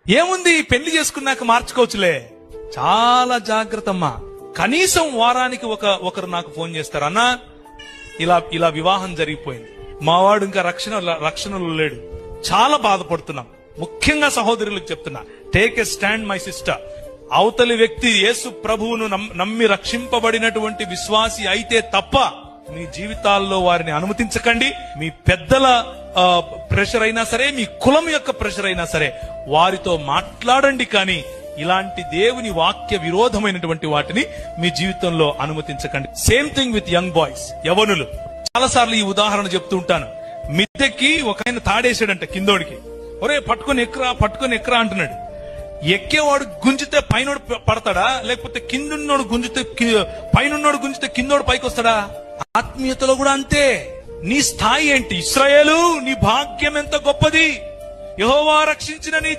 ఏముంది, పెళ్లి చేసుకున్నాక మార్చుకోవచ్చులే. చాలా జాగ్రత్త అమ్మా. కనీసం వారానికి ఒకరు నాకు ఫోన్ చేస్తారు, అన్నా ఇలా వివాహం జరిగిపోయింది, మావాడు ఇంకా రక్షణలో లేడు, చాలా బాధపడుతున్నాం. ముఖ్యంగా సహోదరులకు చెప్తున్నా, take a stand my sister. అవతలి వ్యక్తి యేసు ప్రభువును నమ్మి రక్షింపబడినటువంటి విశ్వాసి అయితే తప్ప మీ జీవితాల్లో వారిని అనుమతించకండి. మీ పెద్దల ప్రెషర్ అయినా సరే, మీ కులం యొక్క ప్రెషర్ అయినా సరే వారితో మాట్లాడండి, కానీ ఇలాంటి దేవుని వాక్య విరోధమైనటువంటి వాటిని మీ జీవితంలో అనుమతించకండి. Same thing with young boys, యవనులు. చాలా సార్లు ఈ ఉదాహరణ చెప్తూ ఉంటాను. మిద్దెకి ఒక ఆయన తాడేసాడంట కిందోడికి, ఒరే పట్టుకొని ఎక్కరా అంటున్నాడు. ఎక్కేవాడు గుంజితే పైనోడు పడతాడా, లేకపోతే కిందున్నోడు గుంజితే పైనున్నోడు గుంజితే కిందోడు పైకి వస్తాడా? ఆత్మీయతలో కూడా అంతే. నీ స్థాయి ఏంటి? ఇశ్రాయేలు, నీ భాగ్యం ఎంత గొప్పది. యెహోవా రక్షించిన నీ